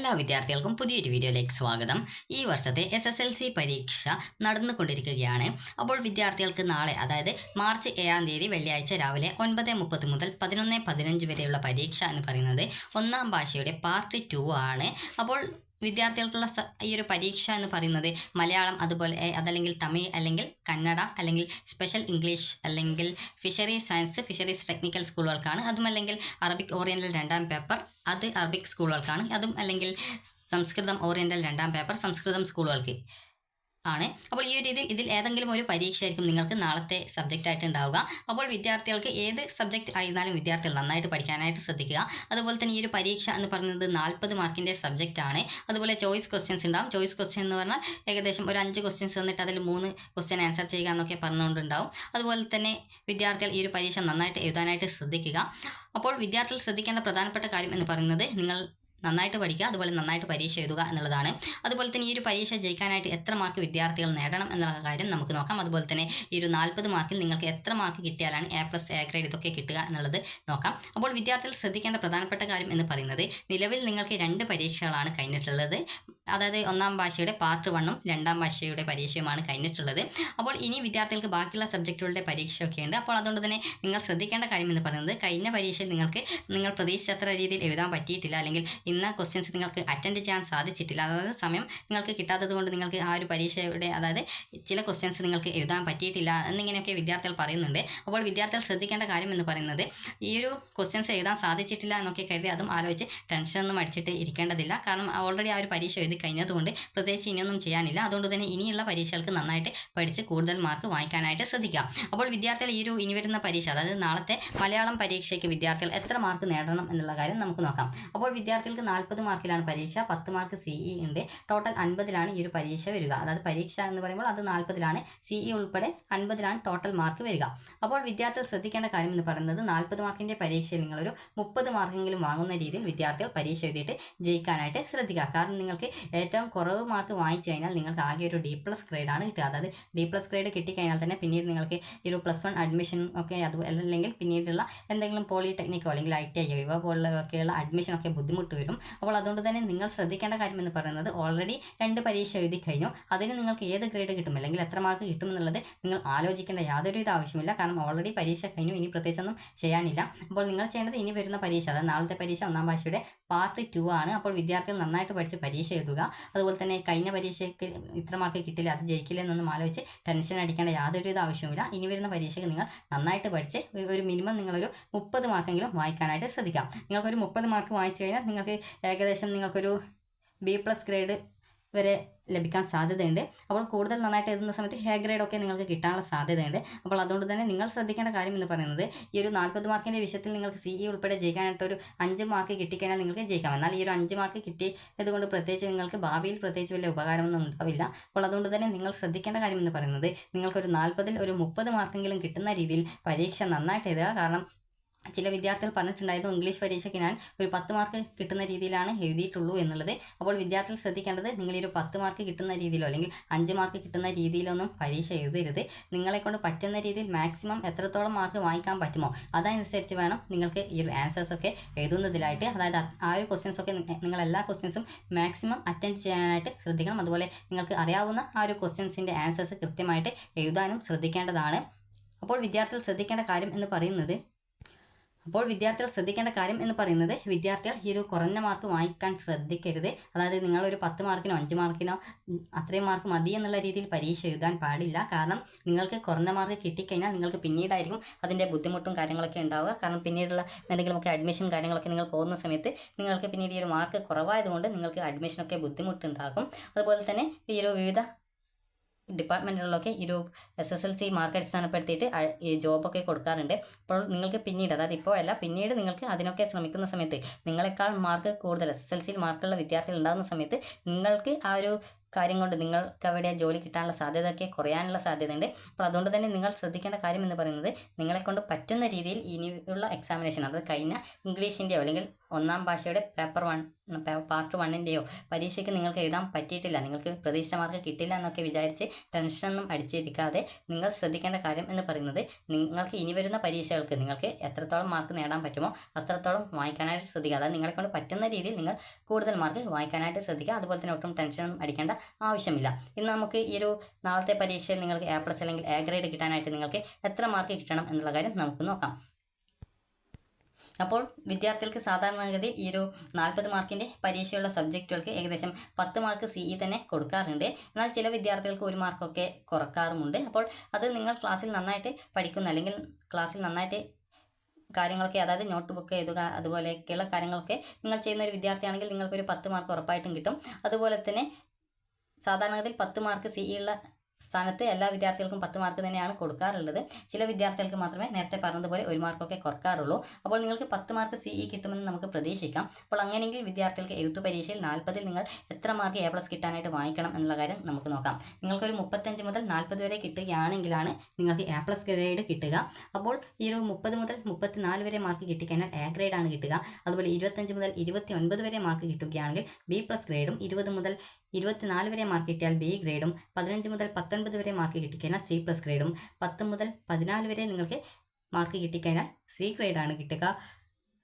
എല്ലാ വിദ്യാർത്ഥികൾക്കും പുതിയൊരു വീഡിയോയിലേക്ക് സ്വാഗതം. ഈ വർഷത്തെ SSLC പരീക്ഷ നടന്നുകൊണ്ടിരിക്കുകയാണ്. അപ്പോൾ വിദ്യാർത്ഥികൾക്ക് നാളെ, അതായത് മാർച്ച് 7-ാം തീയതി വെള്ളിയാഴ്ച രാവിലെ 9:30 മുതൽ 11:15 വരെയുള്ള പരീക്ഷ എന്ന് പറയുന്നത് ഒന്നാം ഭാഷയുടെ പാർട്ട് 2 ആണ്. അപ്പോൾ വിദ്യാർത്ഥികൾക്കുള്ള ഈ ഒരു പരീക്ഷ എന്ന് പറയുന്നത് മലയാളം, അതുപോലെ അതല്ലെങ്കിൽ തമിഴ്, അല്ലെങ്കിൽ കന്നഡ, അല്ലെങ്കിൽ സ്പെഷ്യൽ ഇംഗ്ലീഷ്, അല്ലെങ്കിൽ ഫിഷറീസ് സയൻസ്, ഫിഷറീസ് ടെക്നിക്കൽ സ്കൂളുകൾക്കാണ്. അതുമല്ലെങ്കിൽ അറബിക് ഓറിയൻ്റൽ 2ാം പേപ്പർ, അത് അറബിക് സ്കൂളുകൾക്കാണ്. അതും അല്ലെങ്കിൽ സംസ്കൃതം ഓറിയൻ്റൽ 2ാം പേപ്പർ സംസ്കൃതം സ്കൂളുകൾക്ക് ആണ്. അപ്പോൾ ഈ ഒരു രീതിയിൽ ഇതിൽ ഏതെങ്കിലും ഒരു പരീക്ഷയായിരിക്കും നിങ്ങൾക്ക് നാളത്തെ സബ്ജക്റ്റായിട്ട് ഉണ്ടാവുക. അപ്പോൾ വിദ്യാർത്ഥികൾക്ക് ഏത് സബ്ജക്റ്റ് ആയിരുന്നാലും വിദ്യാർത്ഥികൾ നന്നായിട്ട് പഠിക്കാനായിട്ട് ശ്രദ്ധിക്കുക. അതുപോലെ തന്നെ ഈ ഒരു പരീക്ഷ എന്ന് പറയുന്നത് 40 മാർക്കിൻ്റെ സബ്ജക്റ്റാണ്. അതുപോലെ ചോയ്സ് ക്വസ്റ്റ്യൻസ് ഉണ്ടാവും. ചോയ്സ് ക്വസ്റ്റ്യൻ എന്ന് പറഞ്ഞാൽ ഏകദേശം ഒരു 5 ക്വസ്റ്റ്യൻസ് തന്നിട്ട് അതിൽ 3 ക്വസ്റ്റ്യൻ ആൻസർ ചെയ്യുക എന്നൊക്കെ പറഞ്ഞുകൊണ്ടുണ്ടാവും. അതുപോലെ തന്നെ വിദ്യാർത്ഥികൾ ഈ ഒരു പരീക്ഷ നന്നായിട്ട് എഴുതാനായിട്ട് ശ്രദ്ധിക്കുക. അപ്പോൾ വിദ്യാർത്ഥികൾ ശ്രദ്ധിക്കേണ്ട പ്രധാനപ്പെട്ട കാര്യം എന്ന് പറയുന്നത് നിങ്ങൾ നന്നായിട്ട് പഠിക്കുക, അതുപോലെ നന്നായിട്ട് പരീക്ഷ എഴുതുക എന്നുള്ളതാണ്. അതുപോലെ തന്നെ ഈ ഒരു പരീക്ഷ ജയിക്കാനായിട്ട് എത്ര മാർക്ക് വിദ്യാർത്ഥികൾ നേടണം എന്നുള്ള കാര്യം നമുക്ക് നോക്കാം. അതുപോലെ തന്നെ ഈ ഒരു 40 മാർക്കിൽ നിങ്ങൾക്ക് എത്ര മാർക്ക് കിട്ടിയാലാണ് A+, A ഗ്രേഡ് ഇതൊക്കെ കിട്ടുക എന്നുള്ളത് നോക്കാം. അപ്പോൾ വിദ്യാർത്ഥികൾ ശ്രദ്ധിക്കേണ്ട പ്രധാനപ്പെട്ട കാര്യം എന്ന് പറയുന്നത് നിലവിൽ നിങ്ങൾക്ക് 2 പരീക്ഷകളാണ് കഴിഞ്ഞിട്ടുള്ളത്. അതായത് ഒന്നാം ഭാഷയുടെ പാർട്ട് 1ഉം 2ാം ഭാഷയുടെ പരീക്ഷയുമാണ് കഴിഞ്ഞിട്ടുള്ളത്. അപ്പോൾ ഇനി വിദ്യാർത്ഥികൾക്ക് ബാക്കിയുള്ള സബ്ജക്റ്റുകളുടെ പരീക്ഷയൊക്കെ ഉണ്ട്. അപ്പോൾ അതുകൊണ്ട് തന്നെ നിങ്ങൾ ശ്രദ്ധിക്കേണ്ട കാര്യം എന്ന് പറയുന്നത് കഴിഞ്ഞ പരീക്ഷയിൽ നിങ്ങൾ പ്രതീക്ഷിച്ചത്ര രീതിയിൽ എഴുതാൻ പറ്റിയിട്ടില്ല, അല്ലെങ്കിൽ ഇന്ന ക്വസ്റ്റ്യൻസ് നിങ്ങൾക്ക് അറ്റൻഡ് ചെയ്യാൻ സാധിച്ചിട്ടില്ല, അതായത് സമയം നിങ്ങൾക്ക് കിട്ടാത്തത് കൊണ്ട് നിങ്ങൾക്ക് ആ ഒരു പരീക്ഷയുടെ അതായത് ചില ക്വസ്റ്റ്യൻസ് നിങ്ങൾക്ക് എഴുതാൻ പറ്റിയിട്ടില്ല എന്നിങ്ങനെയൊക്കെ വിദ്യാർത്ഥികൾ പറയുന്നുണ്ട്. അപ്പോൾ വിദ്യാർത്ഥികൾ ശ്രദ്ധിക്കേണ്ട കാര്യം എന്ന് പറയുന്നത് ഈ ഒരു ക്വസ്റ്റ്യൻസ് എഴുതാൻ സാധിച്ചിട്ടില്ല എന്നൊക്കെ കരുതി അതും ആലോചിച്ച് ടെൻഷനൊന്നും അടിച്ചിട്ട് ഇരിക്കേണ്ടതില്ല. കാരണം ഓൾറെഡി ആ ഒരു പരീക്ഷ എഴുതി കഴിഞ്ഞതുകൊണ്ട് പ്രത്യേകിച്ച് ഇനിയൊന്നും ചെയ്യാനില്ല. അതുകൊണ്ട് തന്നെ ഇനിയുള്ള പരീക്ഷകൾക്ക് നന്നായിട്ട് പഠിച്ച് കൂടുതൽ മാർക്ക് വാങ്ങിക്കാനായിട്ട് ശ്രദ്ധിക്കാം. അപ്പോൾ വിദ്യാർത്ഥികൾ ഇനി വരുന്ന പരീക്ഷ, അതായത് നാളത്തെ മലയാളം പരീക്ഷയ്ക്ക് വിദ്യാർത്ഥികൾ എത്ര മാർക്ക് നേടണം എന്നുള്ള കാര്യം നമുക്ക് നോക്കാം. അപ്പോൾ വിദ്യാർത്ഥികൾക്ക് 40 മാർക്കിലാണ് പരീക്ഷ, 10 മാർക്ക് CE ഉണ്ട്. ടോട്ടൽ 50ലാണ് ഈ ഒരു പരീക്ഷ വരിക. അതായത് പരീക്ഷ എന്ന് പറയുമ്പോൾ അത് 40ലാണ്, CE ഉൾപ്പെടെ 50ലാണ് ടോട്ടൽ മാർക്ക് വരിക. അപ്പോൾ വിദ്യാർത്ഥികൾ ശ്രദ്ധിക്കേണ്ട കാര്യം എന്ന് പറയുന്നത് 40 മാർക്കിൻ്റെ പരീക്ഷയിൽ നിങ്ങളൊരു 30 മാർക്കെങ്കിലും വാങ്ങുന്ന രീതിയിൽ വിദ്യാർത്ഥികൾ പരീക്ഷ എഴുതിയിട്ട് ജയിക്കാനായിട്ട് ശ്രദ്ധിക്കുക. കാരണം നിങ്ങൾക്ക് ഏറ്റവും കുറവ് മാർക്ക് വാങ്ങിച്ചു കഴിഞ്ഞാൽ നിങ്ങൾക്ക് ആകെ ഒരു D+ ഗ്രേഡാണ് കിട്ടുക. അതായത് D+ ഗ്രേഡ് കിട്ടിക്കഴിഞ്ഞാൽ തന്നെ പിന്നീട് നിങ്ങൾക്ക് ഈ ഒരു +1 അഡ്മിഷൻ ഒക്കെ, അതുപോലെ അല്ലെങ്കിൽ പിന്നീടുള്ള എന്തെങ്കിലും പോളിടെക്നിക്കോ അല്ലെങ്കിൽ ITI ഇവ പോലുള്ളവയൊക്കെയുള്ള അഡ്മിഷനൊക്കെ ബുദ്ധിമുട്ട് വരും. അപ്പോൾ അതുകൊണ്ട് തന്നെ നിങ്ങൾ ശ്രദ്ധിക്കേണ്ട കാര്യം എന്ന് പറയുന്നത് ഓൾറെഡി 2 പരീക്ഷ എഴുതി കഴിഞ്ഞു, അതിന് നിങ്ങൾക്ക് ഏത് ഗ്രേഡ് കിട്ടും അല്ലെങ്കിൽ എത്ര മാർക്ക് കിട്ടും എന്നുള്ളത് നിങ്ങൾ ആലോചിക്കേണ്ട യാതൊരുവിധ ആവശ്യമില്ല. കാരണം ഓൾറെഡി പരീക്ഷ കഴിഞ്ഞു, ഇനി പ്രത്യേകിച്ചൊന്നും ചെയ്യാനില്ല. അപ്പോൾ നിങ്ങൾ ചെയ്യേണ്ടത് ഇനി വരുന്ന പരീക്ഷ, അതായത് നാളത്തെ പരീക്ഷ ഒന്നാം ഭാഷയുടെ പാർട്ട് 2 ആണ്. അപ്പോൾ വിദ്യാർത്ഥികൾ നന്നായിട്ട് പഠിച്ച് പരീക്ഷ എഴുതുക. അതുപോലെ തന്നെ കഴിഞ്ഞ പരീക്ഷയ്ക്ക് ഇത്ര മാർക്ക് കിട്ടില്ല, അത് ജയിക്കില്ല എന്നൊന്നും ആലോചിച്ച് ടെൻഷൻ അടിക്കേണ്ട യാതൊരുവിധ ആവശ്യമില്ല. ഇനി വരുന്ന പരീക്ഷയ്ക്ക് നിങ്ങൾ നന്നായിട്ട് പഠിച്ച് ഒരു മിനിമം നിങ്ങളൊരു 30 മാർക്കെങ്കിലും വാങ്ങിക്കാനായിട്ട് ശ്രദ്ധിക്കാം. നിങ്ങൾക്കൊരു 30 മാർക്ക് വാങ്ങിച്ചു കഴിഞ്ഞാൽ നിങ്ങൾക്ക് ഏകദേശം നിങ്ങൾക്കൊരു B+ ഗ്രേഡ് വരെ ലഭിക്കാൻ സാധ്യതയുണ്ട്. അപ്പോൾ കൂടുതൽ നന്നായിട്ട് എഴുതുന്ന സമയത്ത് A ഗ്രേഡൊക്കെ നിങ്ങൾക്ക് കിട്ടാനുള്ള സാധ്യതയുണ്ട്. അപ്പോൾ അതുകൊണ്ട് തന്നെ നിങ്ങൾ ശ്രദ്ധിക്കേണ്ട കാര്യം എന്ന് പറയുന്നത് ഈ ഒരു 40 മാർക്കിൻ്റെ വിഷയത്തിൽ നിങ്ങൾക്ക് CE ഉൾപ്പെടെ ജയിക്കാനായിട്ട് ഒരു 5 മാർക്ക് കിട്ടിക്കഴിഞ്ഞാൽ നിങ്ങൾക്ക് ജയിക്കാം. എന്നാൽ ഈ ഒരു 5 മാർക്ക് കിട്ടിയതുകൊണ്ട് പ്രത്യേകിച്ച് നിങ്ങൾക്ക് ഭാവിയിൽ പ്രത്യേകിച്ച് വലിയ ഉപകാരമൊന്നും ഉണ്ടാവില്ല. അപ്പോൾ അതുകൊണ്ട് തന്നെ നിങ്ങൾ ശ്രദ്ധിക്കേണ്ട കാര്യം എന്ന് പറയുന്നത് നിങ്ങൾക്കൊരു 40-ൽ ഒരു 30 മാർക്കെങ്കിലും കിട്ടുന്ന രീതിയിൽ പരീക്ഷ നന്നായിട്ട് എഴുതുക. കാരണം ചില വിദ്യാർത്ഥികൾ പറഞ്ഞിട്ടുണ്ടായിരുന്നു ഇംഗ്ലീഷ് പരീക്ഷയ്ക്ക് ഞാൻ ഒരു 10 മാർക്ക് കിട്ടുന്ന രീതിയിലാണ് എഴുതിയിട്ടുള്ളൂ എന്നുള്ളത്. അപ്പോൾ വിദ്യാർത്ഥികൾ ശ്രദ്ധിക്കേണ്ടത് നിങ്ങൾ ഈ ഒരു 10 മാർക്ക് കിട്ടുന്ന രീതിയിലോ അല്ലെങ്കിൽ 5 മാർക്ക് കിട്ടുന്ന രീതിയിലൊന്നും പരീക്ഷ എഴുതരുത്. നിങ്ങളെക്കൊണ്ട് പറ്റുന്ന രീതിയിൽ മാക്സിമം എത്രത്തോളം മാർക്ക് വാങ്ങിക്കാൻ പറ്റുമോ അതനുസരിച്ച് വേണം നിങ്ങൾക്ക് ഈ ഒരു ആൻസേഴ്സൊക്കെ എഴുതുന്നതിലായിട്ട്. അതായത് ആ ഒരു ക്വസ്റ്റ്യൻസൊക്കെ നിങ്ങൾ എല്ലാ ക്വസ്റ്റ്യൻസും മാക്സിമം അറ്റൻഡ് ചെയ്യാനായിട്ട് ശ്രദ്ധിക്കണം. അതുപോലെ നിങ്ങൾക്ക് അറിയാവുന്ന ആ ഒരു ക്വസ്റ്റ്യൻസിൻ്റെ ആൻസേഴ്സ് കൃത്യമായിട്ട് എഴുതാനും ശ്രദ്ധിക്കേണ്ടതാണ്. അപ്പോൾ വിദ്യാർത്ഥികൾ ശ്രദ്ധിക്കേണ്ട കാര്യം എന്ന് പറയുന്നത് വിദ്യാർത്ഥികൾ ഈ ഒരു കുറഞ്ഞ മാർക്ക് വാങ്ങിക്കാൻ ശ്രദ്ധിക്കരുത്. അതായത് നിങ്ങളൊരു 10 മാർക്കിനോ 5 മാർക്കിനോ അത്രയും മാർക്ക് മതി എന്നുള്ള രീതിയിൽ പരീക്ഷ എഴുതാൻ പാടില്ല. കാരണം നിങ്ങൾക്ക് കുറഞ്ഞ മാർക്ക് കിട്ടിക്കഴിഞ്ഞാൽ നിങ്ങൾക്ക് പിന്നീടായിരിക്കും അതിൻ്റെ ബുദ്ധിമുട്ടും കാര്യങ്ങളൊക്കെ ഉണ്ടാവുക. കാരണം പിന്നീടുള്ള എന്തെങ്കിലുമൊക്കെ അഡ്മിഷൻ കാര്യങ്ങളൊക്കെ നിങ്ങൾ പോകുന്ന സമയത്ത് നിങ്ങൾക്ക് പിന്നീട് ഈ ഒരു മാർക്ക് കുറവായതുകൊണ്ട് നിങ്ങൾക്ക് അഡ്മിഷനൊക്കെ ബുദ്ധിമുട്ടുണ്ടാകും. അതുപോലെ തന്നെ ഈ ഒരു വിവിധ ഡിപ്പാർട്ട്മെൻറ്റുകളിലൊക്കെ ഈ ഒരു SSLC മാർക്ക് അടിസ്ഥാനപ്പെടുത്തിയിട്ട് ഈ ജോബൊക്കെ കൊടുക്കാറുണ്ട്. അപ്പോൾ നിങ്ങൾക്ക് പിന്നീട്, അതായത് ഇപ്പോൾ അല്ല, പിന്നീട് നിങ്ങൾക്ക് അതിനൊക്കെ ശ്രമിക്കുന്ന സമയത്ത് നിങ്ങളെക്കാൾ മാർക്ക് കൂടുതൽ SSLCയിൽ മാർക്കുള്ള വിദ്യാർത്ഥികൾ ഉണ്ടാകുന്ന സമയത്ത് നിങ്ങൾക്ക് ആ ഒരു കാര്യം കൊണ്ട് നിങ്ങൾക്ക് അവിടെ ജോലി കിട്ടാനുള്ള സാധ്യതയൊക്കെ കുറയാനുള്ള സാധ്യതയുണ്ട്. അപ്പോൾ അതുകൊണ്ട് തന്നെ നിങ്ങൾ ശ്രദ്ധിക്കേണ്ട കാര്യം എന്ന് പറയുന്നത് നിങ്ങളെ കൊണ്ട് പറ്റുന്ന രീതിയിൽ ഇനിയുള്ള എക്സാമിനേഷൻ, അതായത് കഴിഞ്ഞ ഇംഗ്ലീഷിൻ്റെയോ അല്ലെങ്കിൽ ഒന്നാം ഭാഷയുടെ പാർട്ട് 1ൻ്റെയോ പരീക്ഷയ്ക്ക് നിങ്ങൾക്ക് എഴുതാൻ പറ്റിയിട്ടില്ല, നിങ്ങൾക്ക് പ്രതീക്ഷിച്ച മാർക്ക് കിട്ടില്ല എന്നൊക്കെ വിചാരിച്ച് ടെൻഷനൊന്നും അടിച്ചിരിക്കാതെ നിങ്ങൾ ശ്രദ്ധിക്കേണ്ട കാര്യം എന്ന് പറയുന്നത് നിങ്ങൾക്ക് ഇനി വരുന്ന പരീക്ഷകൾക്ക് നിങ്ങൾക്ക് എത്രത്തോളം മാർക്ക് നേടാൻ പറ്റുമോ അത്രത്തോളം വായിക്കാനായിട്ട് ശ്രദ്ധിക്കുക. അതായത് നിങ്ങളെ കൊണ്ട് പറ്റുന്ന രീതിയിൽ നിങ്ങൾ കൂടുതൽ മാർക്ക് വായിക്കാനായിട്ട് ശ്രദ്ധിക്കുക. അതുപോലെ തന്നെ ഒട്ടും ടെൻഷനൊന്നും അടിക്കേണ്ട ആവശ്യമില്ല. ഇന്ന് നമുക്ക് ഈ ഒരു നാളത്തെ പരീക്ഷയിൽ നിങ്ങൾക്ക് A+ അല്ലെങ്കിൽ A ഗ്രേഡ് കിട്ടാനായിട്ട് നിങ്ങൾക്ക് എത്ര മാർക്ക് കിട്ടണം എന്നുള്ള കാര്യം നമുക്ക് നോക്കാം. അപ്പോൾ വിദ്യാർത്ഥികൾക്ക് സാധാരണഗതി ഈ ഒരു 40 മാർക്കിൻ്റെ പരീക്ഷയുള്ള സബ്ജക്റ്റുകൾക്ക് ഏകദേശം 10 മാർക്ക് CE തന്നെ കൊടുക്കാറുണ്ട്. എന്നാൽ ചില വിദ്യാർത്ഥികൾക്ക് 1 മാർക്കൊക്കെ കുറക്കാറുമുണ്ട്. അപ്പോൾ അത് നിങ്ങൾ ക്ലാസ്സിൽ നന്നായിട്ട് പഠിക്കുന്ന അല്ലെങ്കിൽ ക്ലാസ്സിൽ നന്നായിട്ട് കാര്യങ്ങളൊക്കെ, അതായത് നോട്ട് ബുക്ക് എഴുതുക അതുപോലെയൊക്കെയുള്ള കാര്യങ്ങളൊക്കെ നിങ്ങൾ ചെയ്യുന്ന ഒരു വിദ്യാർത്ഥിയാണെങ്കിൽ നിങ്ങൾക്കൊരു 10 മാർക്ക് ഉറപ്പായിട്ടും കിട്ടും. അതുപോലെ തന്നെ സാധാരണഗതിയിൽ 10 മാർക്ക് CE ഉള്ള സ്ഥാനത്ത് എല്ലാ വിദ്യാർത്ഥികൾക്കും 10 മാർക്ക് തന്നെയാണ് കൊടുക്കാറുള്ളത്. ചില വിദ്യാർത്ഥികൾക്ക് മാത്രമേ നേരത്തെ പറഞ്ഞതുപോലെ 1 മാർക്കൊക്കെ കുറക്കാറുള്ളൂ. അപ്പോൾ നിങ്ങൾക്ക് 10 മാർക്ക് CE കിട്ടുമെന്ന് നമുക്ക് പ്രതീക്ഷിക്കാം. അപ്പോൾ അങ്ങനെയെങ്കിൽ വിദ്യാർത്ഥികൾക്ക് എഴുത്ത് പരീക്ഷയിൽ 40ൽ നിങ്ങൾ എത്ര മാർക്ക് A+ കിട്ടാനായിട്ട് വാങ്ങിക്കണം എന്നുള്ള കാര്യം നമുക്ക് നോക്കാം. നിങ്ങൾക്കൊരു 35 മുതൽ 40 വരെ കിട്ടുകയാണെങ്കിലാണ് നിങ്ങൾക്ക് A+ ഗ്രേഡ് കിട്ടുക. അപ്പോൾ ഈ ഒരു 30 മുതൽ 34 വരെ മാർക്ക് കിട്ടിക്കഴിഞ്ഞാൽ A ഗ്രേഡ് ആണ് കിട്ടുക. അതുപോലെ 25 മുതൽ 29 വരെ മാർക്ക് കിട്ടുകയാണെങ്കിൽ B+ ഗ്രേഡും, 20 മുതൽ 24 വരെ മാർക്ക് കിട്ടിയാൽ B ഗ്രേഡും, 15 മുതൽ 19 വരെ മാർക്ക് കിട്ടിക്കഴിഞ്ഞാൽ C+ ഗ്രേഡും, 10 മുതൽ 14 വരെ നിങ്ങൾക്ക് മാർക്ക് കിട്ടിക്കഴിഞ്ഞാൽ C ഗ്രേഡാണ് കിട്ടുക.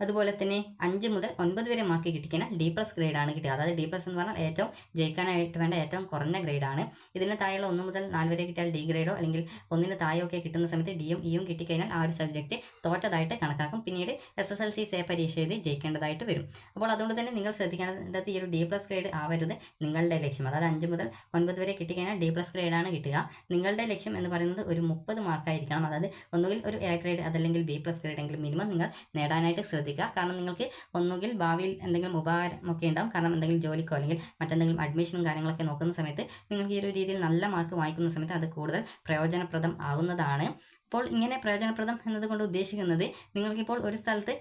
അതുപോലെ തന്നെ 5 മുതൽ 9 വരെ മാർക്ക് കിട്ടിക്കഴിഞ്ഞാൽ D+ ഗ്രേഡാണ് കിട്ടുക. അതായത് D+ എന്ന് പറഞ്ഞാൽ ഏറ്റവും ജയിക്കാനായിട്ട് വേണ്ട ഏറ്റവും കുറഞ്ഞ ഗ്രേഡാണ്. ഇതിന് താഴെയുള്ള 1 മുതൽ 4 വരെ കിട്ടിയാൽ D ഗ്രേഡോ അല്ലെങ്കിൽ 1-ന് താഴെയൊക്കെ കിട്ടുന്ന സമയത്ത് Dയും Eയും കിട്ടിക്കഴിഞ്ഞാൽ ആ ഒരു സബ്ജക്റ്റ് തോറ്റതായിട്ട് കണക്കാക്കും. പിന്നീട് SSLC സേ പരീക്ഷ എഴുതി ജയിക്കേണ്ടതായിട്ട് വരും. അപ്പോൾ അതുകൊണ്ട് തന്നെ നിങ്ങൾ ശ്രദ്ധിക്കേണ്ടത് ഈ ഒരു D+ ഗ്രേഡ് ആവരുത് നിങ്ങളുടെ ലക്ഷ്യം. അതായത് 5 മുതൽ 9 വരെ കിട്ടിക്കഴിഞ്ഞാൽ D+ ഗ്രേഡാണ് കിട്ടുക. നിങ്ങളുടെ ലക്ഷ്യം എന്ന് പറയുന്നത് ഒരു 30 മാർക്കായിരിക്കണം. അതായത് ഒന്നുകിൽ ഒരു A ഗ്രേഡ് അതല്ലെങ്കിൽ B+ ഗ്രേഡ് എങ്കിലും മിനിമം നിങ്ങൾ നേടാനായിട്ട് ശ്രദ്ധിക്കുക. കാരണം നിങ്ങൾക്ക് ഒന്നുകിൽ ഭാവിയിൽ എന്തെങ്കിലും ഉപകാരമൊക്കെ ഉണ്ടാവും. കാരണം എന്തെങ്കിലും ജോലിക്കോ അല്ലെങ്കിൽ മറ്റെന്തെങ്കിലും അഡ്മിഷനും കാര്യങ്ങളൊക്കെ നോക്കുന്ന സമയത്ത് നിങ്ങൾക്ക് ഈ ഒരു രീതിയിൽ നല്ല മാർക്ക് വാങ്ങിക്കുന്ന സമയത്ത് അത് കൂടുതൽ പ്രയോജനപ്രദം ആകുന്നതാണ്. അപ്പോൾ ഇങ്ങനെ പ്രയോജനപ്രദം എന്നതുകൊണ്ട് ഉദ്ദേശിക്കുന്നത് നിങ്ങൾക്കിപ്പോൾ ഒരു സ്ഥലത്ത്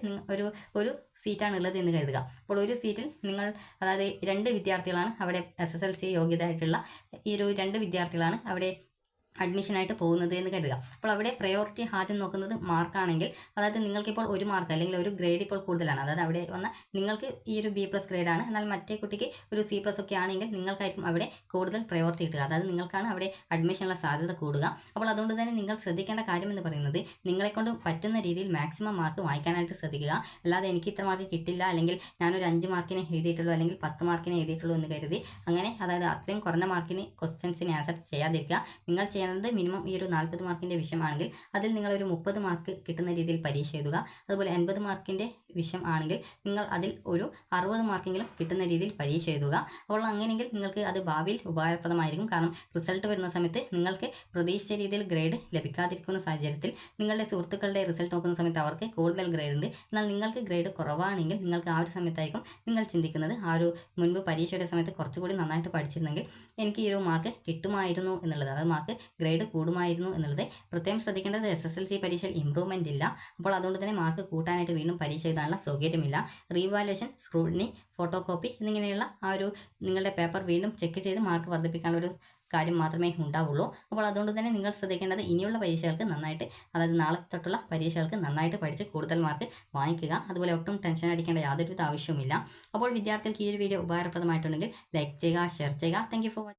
ഒരു സീറ്റാണ് ഉള്ളത് എന്ന് കരുതുക. അപ്പോൾ ഒരു സീറ്റിൽ നിങ്ങൾ, അതായത് 2 വിദ്യാർത്ഥികളാണ് അവിടെ SSLC യോഗ്യതയായിട്ടുള്ള ഈ ഒരു 2 വിദ്യാർത്ഥികളാണ് അവിടെ അഡ്മിഷനായിട്ട് പോകുന്നത് എന്ന് കരുതുക. അപ്പോൾ അവിടെ പ്രയോറിറ്റി ആദ്യം നോക്കുന്നത് മാർക്കാണെങ്കിൽ, അതായത് നിങ്ങൾക്കിപ്പോൾ 1 മാർക്ക് അല്ലെങ്കിൽ ഒരു ഗ്രേഡ് ഇപ്പോൾ കൂടുതലാണ്, അതായത് അവിടെ വന്ന നിങ്ങൾക്ക് ഈ ഒരു B+ ഗ്രേഡാണ്, എന്നാൽ മറ്റേ കുട്ടിക്ക് ഒരു C+ ഒക്കെ ആണെങ്കിൽ നിങ്ങൾക്കായിരിക്കും അവിടെ കൂടുതൽ പ്രയോറിറ്റി കിട്ടുക. അതായത് നിങ്ങൾക്കാണ് അവിടെ അഡ്മിഷനുള്ള സാധ്യത കൂടുക. അപ്പോൾ അതുകൊണ്ട് തന്നെ നിങ്ങൾ ശ്രദ്ധിക്കേണ്ട കാര്യം എന്ന് പറയുന്നത് നിങ്ങളെക്കൊണ്ട് പറ്റുന്ന രീതിയിൽ മാക്സിമം മാർക്ക് വാങ്ങിക്കാനായിട്ട് ശ്രദ്ധിക്കുക. അല്ലാതെ എനിക്ക് ഇത്ര മാർക്ക് കിട്ടില്ല അല്ലെങ്കിൽ ഞാനൊരു 5 മാർക്കിനെ എഴുതിയിട്ടുള്ളൂ അല്ലെങ്കിൽ 10 മാർക്കിനെ എഴുതിയിട്ടുള്ളൂ എന്ന് കരുതി അങ്ങനെ, അതായത് അത്രയും കുറഞ്ഞ മാർക്കിന് ക്വസ്റ്റ്യൻസിന് ആൻസർ ചെയ്യാതിരിക്കുക. നിങ്ങൾ മിനിമം ഈ ഒരു 40 മാർക്കിൻ്റെ വിഷയമാണെങ്കിൽ അതിൽ നിങ്ങളൊരു 30 മാർക്ക് കിട്ടുന്ന രീതിയിൽ പരീക്ഷ എഴുതുക. അതുപോലെ 80 മാർക്കിൻ്റെ വിഷയം ആണെങ്കിൽ നിങ്ങൾ അതിൽ ഒരു 60 മാർക്കെങ്കിലും കിട്ടുന്ന രീതിയിൽ പരീക്ഷ എഴുതുക. അപ്പോൾ അങ്ങനെയെങ്കിൽ നിങ്ങൾക്ക് അത് ഭാവിയിൽ ഉപകാരപ്രദമായിരിക്കും. കാരണം റിസൾട്ട് വരുന്ന സമയത്ത് നിങ്ങൾക്ക് പ്രതീക്ഷിച്ച രീതിയിൽ ഗ്രേഡ് ലഭിക്കാതിരിക്കുന്ന സാഹചര്യത്തിൽ നിങ്ങളുടെ സുഹൃത്തുക്കളുടെ റിസൾട്ട് നോക്കുന്ന സമയത്ത് അവർക്ക് കൂടുതൽ ഗ്രേഡ് ഉണ്ട്, എന്നാൽ നിങ്ങൾക്ക് ഗ്രേഡ് കുറവാണെങ്കിൽ നിങ്ങൾക്ക് ആ ഒരു സമയത്തായിരിക്കും നിങ്ങൾ ചിന്തിക്കുന്നത് ആ ഒരു മുൻപ് പരീക്ഷയുടെ സമയത്ത് കുറച്ചുകൂടി നന്നായിട്ട് പഠിച്ചിരുന്നെങ്കിൽ എനിക്ക് ഈ ഒരു മാർക്ക് കിട്ടുമായിരുന്നു എന്നുള്ളത്, അതായത് മാർക്ക് ഗ്രേഡ് കൂടുമായിരുന്നു എന്നുള്ളത്. പ്രത്യേകം ശ്രദ്ധിക്കേണ്ടത് SSLC പരീക്ഷയിൽ ഇമ്പ്രൂവ്മെൻ്റ് ഇല്ല. അപ്പോൾ അതുകൊണ്ട് തന്നെ മാർക്ക് കൂട്ടാനായിട്ട് വീണ്ടും പരീക്ഷ എഴുതാനുള്ള സൗകര്യമില്ല. റീവാലുവേഷൻ, സ്ക്രൂട്ടിനി, ഫോട്ടോ കോപ്പി എന്നിങ്ങനെയുള്ള ആ ഒരു നിങ്ങളുടെ പേപ്പർ വീണ്ടും ചെക്ക് ചെയ്ത് മാർക്ക് വർദ്ധിപ്പിക്കാനുള്ള ഒരു കാര്യം മാത്രമേ ഉണ്ടാവുള്ളൂ. അപ്പോൾ അതുകൊണ്ട് തന്നെ നിങ്ങൾ ശ്രദ്ധിക്കേണ്ടത് ഇനിയുള്ള പരീക്ഷകൾക്ക് നന്നായിട്ട്, അതായത് നാളെ തൊട്ടുള്ള പരീക്ഷകൾക്ക് നന്നായിട്ട് പഠിച്ച് കൂടുതൽ മാർക്ക് വാങ്ങിക്കുക. അതുപോലെ ഒട്ടും ടെൻഷൻ അടിക്കേണ്ട യാതൊരുവിധ ആവശ്യവുമില്ല. അപ്പോൾ വിദ്യാർത്ഥികൾക്ക് ഈ ഒരു വീഡിയോ ഉപകാരപ്രദമായിട്ടുണ്ടെങ്കിൽ ലൈക്ക് ചെയ്യുക, ഷെയർ ചെയ്യുക. Thank you for watching.